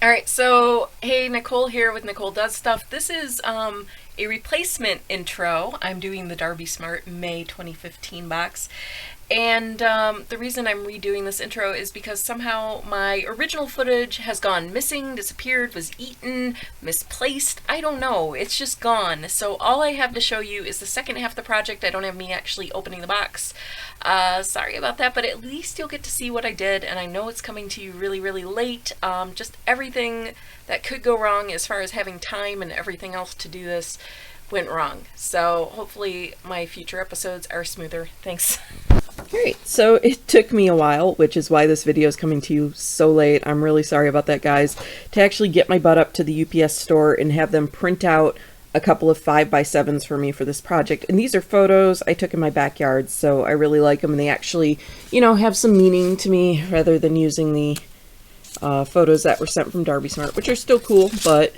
Alright, so hey, Nicole here with Nicole Does Stuff. This is a replacement intro. I'm doing the Darby Smart May 2015 box. And the reason I'm redoing this intro is because somehow my original footage has gone missing, disappeared, was eaten, misplaced. I don't know. It's just gone. So all I have to show you is the second half of the project. I don't have me actually opening the box. Sorry about that, but at least you'll get to see what I did, and I know it's coming to you really, really late. Just everything that could go wrong as far as having time and everything else to do this went wrong. So hopefully my future episodes are smoother. Thanks. Alright, so it took me a while, which is why this video is coming to you so late. I'm really sorry about that, guys. To actually get my butt up to the UPS store and have them print out a couple of 5x7s for me for this project. And these are photos I took in my backyard, so I really like them, and they actually, you know, have some meaning to me rather than using the photos that were sent from Darby Smart, which are still cool, but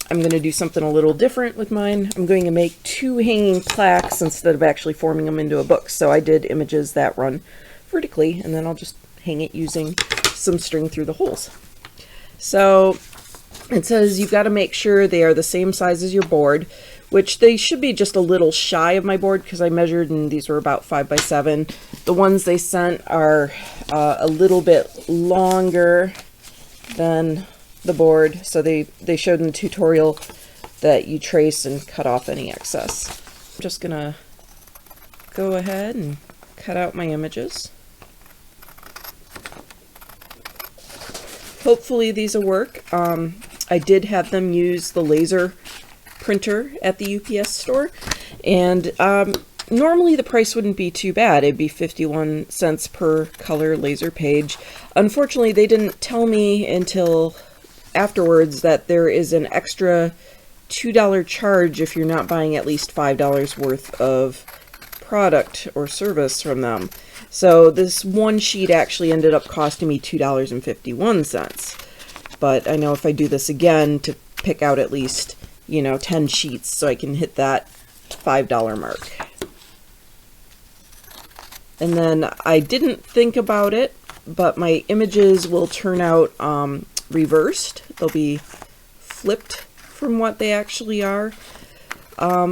I'm going to do something a little different with mine. I'm going to make two hanging plaques instead of actually forming them into a book. So I did images that run vertically, and then I'll just hang it using some string through the holes. So it says you've got to make sure they are the same size as your board, which they should be just a little shy of my board because I measured and these were about 5x7. The ones they sent are a little bit longer than the board, so they showed in the tutorial that you trace and cut off any excess. I'm just gonna go ahead and cut out my images. Hopefully these will work. I did have them use the laser printer at the UPS store, and normally the price wouldn't be too bad. It'd be 51 cents per color laser page. Unfortunately, they didn't tell me until afterwards that there is an extra $2 charge if you're not buying at least $5 worth of product or service from them. So this one sheet actually ended up costing me $2.51. But I know if I do this again to pick out at least, you know, 10 sheets so I can hit that $5 mark. And then I didn't think about it, but my images will turn out reversed. They'll be flipped from what they actually are.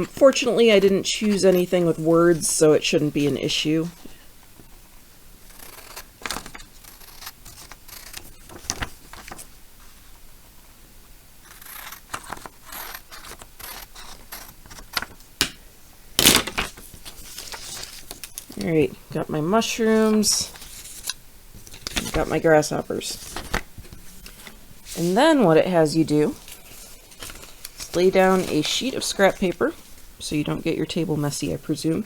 Fortunately, I didn't choose anything with words, so it shouldn't be an issue. Alright, got my mushrooms, got my grasshoppers. And then what it has you do is lay down a sheet of scrap paper, so you don't get your table messy, I presume.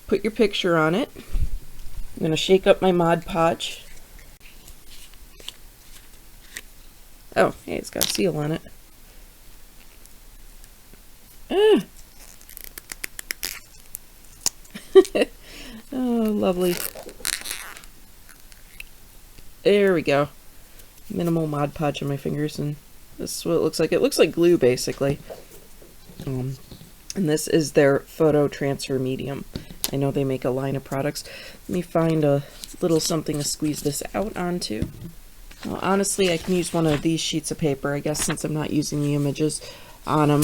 Put your picture on it. I'm going to shake up my Mod Podge. Oh, hey, it's got a seal on it. Ah! Oh, lovely. There we go. Minimal Mod Podge on my fingers, and this is what it looks like. It looks like glue, basically. And this is their photo transfer medium. I know they make a line of products. Let me find a little something to squeeze this out onto. Well, honestly, I can use one of these sheets of paper, I guess, since I'm not using the images on them.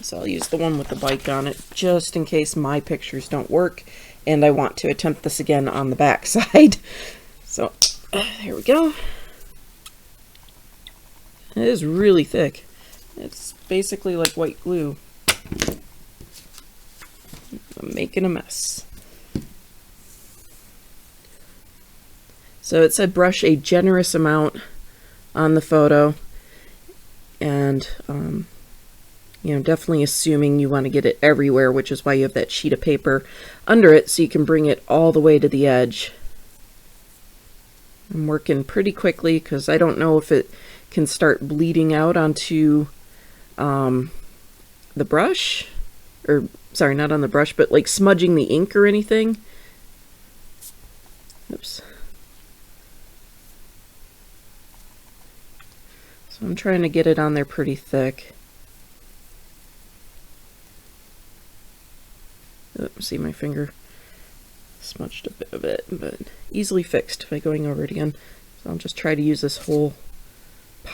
So I'll use the one with the bike on it, just in case my pictures don't work, and I want to attempt this again on the back side. So, here we go. It is really thick. It's basically like white glue. I'm making a mess. So it said brush a generous amount on the photo, and you know, definitely assuming you want to get it everywhere, which is why you have that sheet of paper under it so you can bring it all the way to the edge. I'm working pretty quickly because I don't know if it can start bleeding out onto the brush, or sorry, not on the brush, but like smudging the ink or anything. Oops. So I'm trying to get it on there pretty thick. Oops, see, my finger smudged a bit of it, but easily fixed by going over it again. So I'll just try to use this whole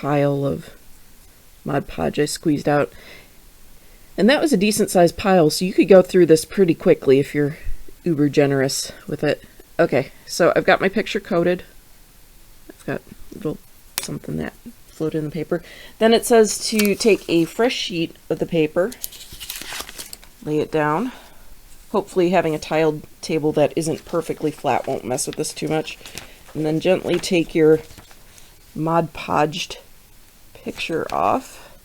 pile of Mod Podge I squeezed out. And that was a decent sized pile, so you could go through this pretty quickly if you're uber generous with it. Okay, so I've got my picture coated. I've got a little something that floated in the paper. Then it says to take a fresh sheet of the paper, lay it down. Hopefully having a tiled table that isn't perfectly flat won't mess with this too much. And then gently take your Mod Podged picture off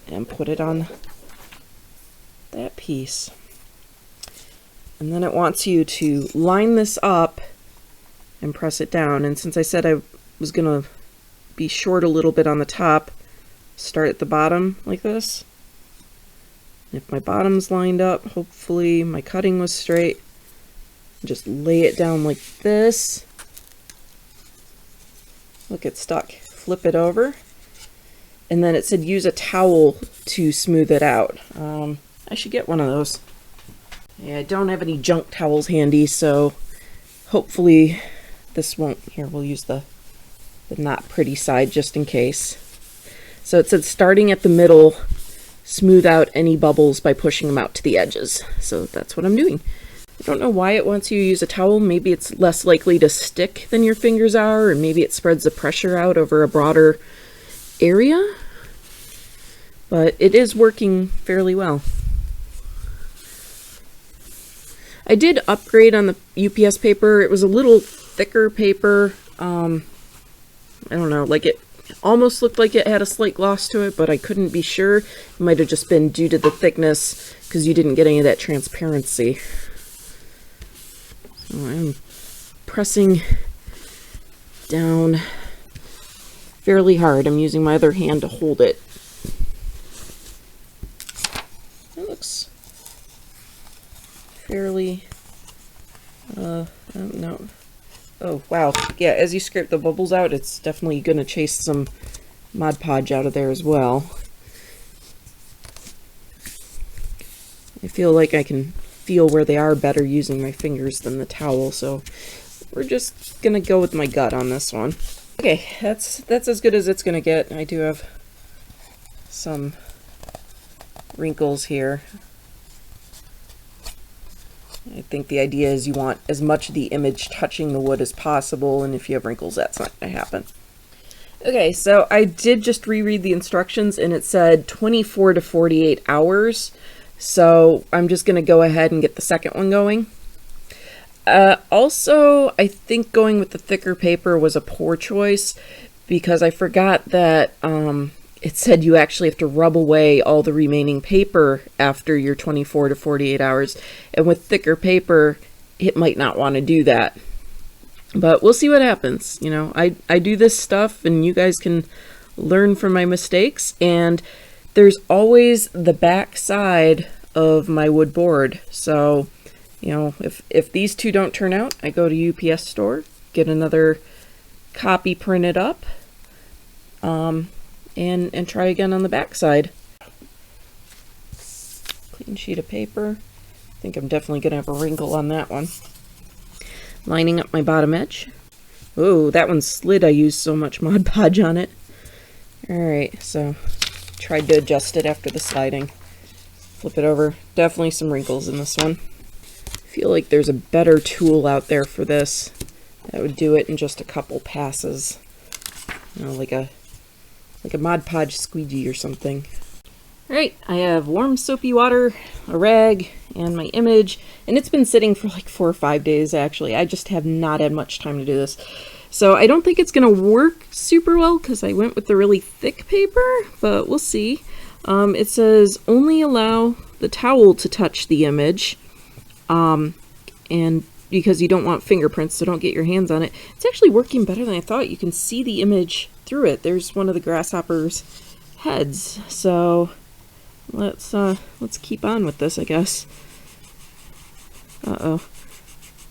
and put it on that piece. And then it wants you to line this up and press it down. And since I said I was going to be short a little bit on the top, start at the bottom like this. If my bottom's lined up, hopefully my cutting was straight. Just lay it down like this. Look, it's stuck. Flip it over. And then it said use a towel to smooth it out. I should get one of those. Yeah, I don't have any junk towels handy, so hopefully this won't. Here, we'll use the not pretty side just in case. So it said starting at the middle, smooth out any bubbles by pushing them out to the edges. So that's what I'm doing. I don't know why it wants you to use a towel. Maybe it's less likely to stick than your fingers are, or maybe it spreads the pressure out over a broader area. But it is working fairly well. I did upgrade on the UPS paper. It was a little thicker paper. I don't know, like it almost looked like it had a slight gloss to it, but I couldn't be sure. It might have just been due to the thickness because you didn't get any of that transparency. So I'm pressing down fairly hard. I'm using my other hand to hold it. It looks fairly, I don't know. Oh, wow. Yeah, as you scrape the bubbles out, it's definitely going to chase some Mod Podge out of there as well. I feel like I can feel where they are better using my fingers than the towel, so we're just going to go with my gut on this one. Okay, that's as good as it's going to get. I do have some wrinkles here. I think the idea is you want as much of the image touching the wood as possible, and if you have wrinkles, that's not going to happen. Okay, so I did just reread the instructions, and it said 24 to 48 hours, so I'm just going to go ahead and get the second one going. Also, I think going with the thicker paper was a poor choice, because I forgot that it said you actually have to rub away all the remaining paper after your 24 to 48 hours. And with thicker paper, it might not want to do that. But we'll see what happens. You know, I do this stuff and you guys can learn from my mistakes. And there's always the back side of my wood board. So, you know, if these two don't turn out, I go to UPS store, get another copy printed up. And try again on the back side. Clean sheet of paper. I think I'm definitely going to have a wrinkle on that one. Lining up my bottom edge. Oh, that one slid. I used so much Mod Podge on it. Alright, so tried to adjust it after the sliding. Flip it over. Definitely some wrinkles in this one. I feel like there's a better tool out there for this that would do it in just a couple passes. You know, like a Mod Podge squeegee or something. Alright, I have warm soapy water, a rag, and my image, and it's been sitting for like 4 or 5 days actually. I just have not had much time to do this. So I don't think it's going to work super well because I went with the really thick paper, but we'll see. It says only allow the towel to touch the image, and because you don't want fingerprints, so don't get your hands on it. It's actually working better than I thought. You can see the image through it. There's one of the grasshopper's heads. So let's keep on with this, I guess. Uh-oh.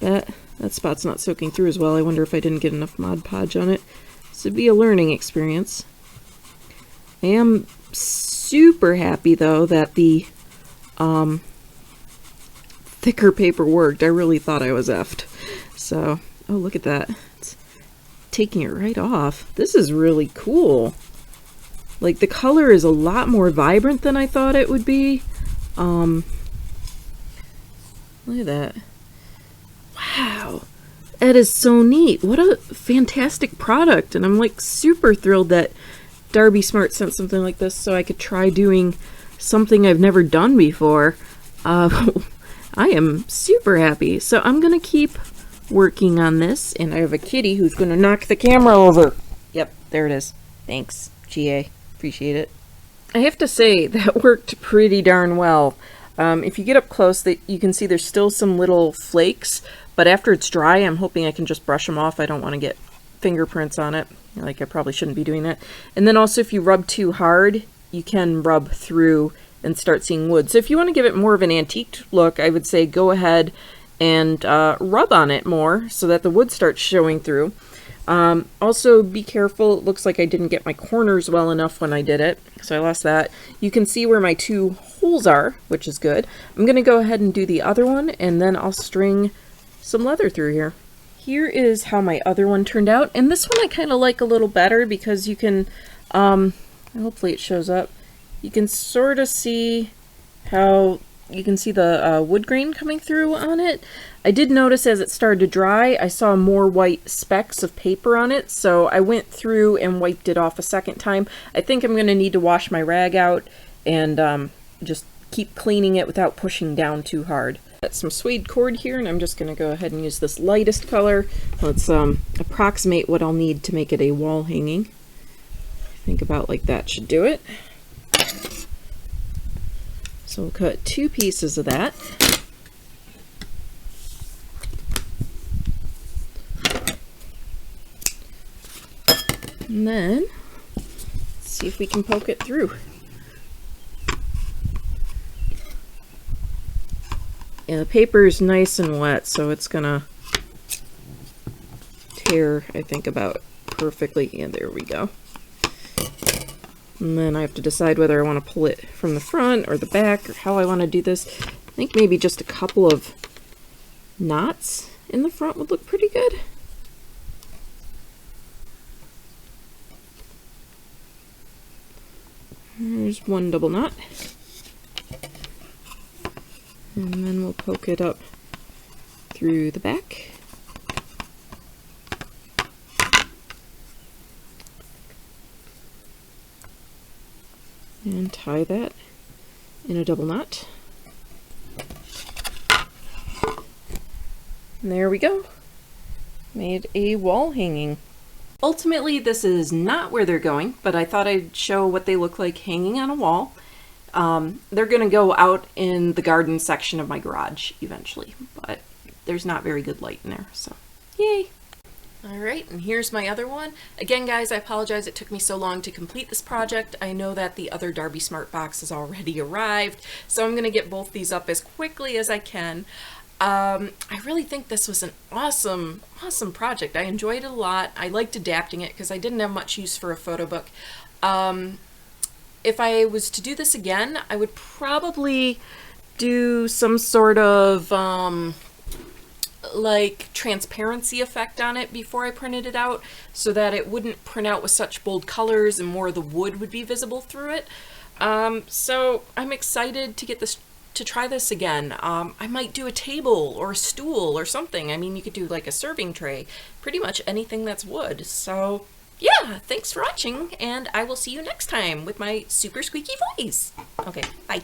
That spot's not soaking through as well. I wonder if I didn't get enough Mod Podge on it. This would be a learning experience. I am super happy though that the thicker paper worked. I really thought I was effed. So, oh, look at that. It's taking it right off. This is really cool. Like, the color is a lot more vibrant than I thought it would be. Look at that. Wow. That is so neat. What a fantastic product. And I'm like super thrilled that Darby Smart sent something like this so I could try doing something I've never done before. I am super happy. So I'm going to keep working on this. And I have a kitty who's going to knock the camera over. Yep, there it is. Thanks, GA. Appreciate it. I have to say, that worked pretty darn well. If you get up close, you can see there's still some little flakes, but after it's dry, I'm hoping I can just brush them off. I don't want to get fingerprints on it. Like, I probably shouldn't be doing that. And then also, if you rub too hard, you can rub through and start seeing wood. So if you want to give it more of an antique look, I would say go ahead and rub on it more so that the wood starts showing through. Also, be careful. It looks like I didn't get my corners well enough when I did it, so I lost that. You can see where my 2 holes are, which is good. I'm going to go ahead and do the other one, and then I'll string some leather through here. Here is how my other one turned out, and this one I kind of like a little better because you can, hopefully it shows up, you can sort of see how you can see the wood grain coming through on it. I did notice as it started to dry, I saw more white specks of paper on it, so I went through and wiped it off a second time. I think I'm going to need to wash my rag out and just keep cleaning it without pushing down too hard. Got some suede cord here, and I'm just going to go ahead and use this lightest color. Let's approximate what I'll need to make it a wall hanging. I think about like that should do it. So we'll cut 2 pieces of that. And then, let's see if we can poke it through. Yeah, the paper is nice and wet, so it's gonna tear, I think, about perfectly. Yeah, there we go. And then I have to decide whether I want to pull it from the front or the back or how I want to do this. I think maybe just a couple of knots in the front would look pretty good. There's 1 double knot. And then we'll poke it up through the back. And tie that in a double knot. And there we go. Made a wall hanging. Ultimately, this is not where they're going, but I thought I'd show what they look like hanging on a wall. They're going to go out in the garden section of my garage eventually, but there's not very good light in there, so yay! Alright, and here's my other one. Again, guys, I apologize it took me so long to complete this project. I know that the other Darby Smart box has already arrived, so I'm going to get both these up as quickly as I can. I really think this was an awesome project. I enjoyed it a lot. I liked adapting it because I didn't have much use for a photo book. If I was to do this again, I would probably do some sort of like transparency effect on it before I printed it out so that it wouldn't print out with such bold colors and more of the wood would be visible through it. So I'm excited to get this to try this again. I might do a table or a stool or something. I mean, you could do like a serving tray, pretty much anything that's wood. So yeah, thanks for watching, and I will see you next time with my super squeaky voice. Okay, bye.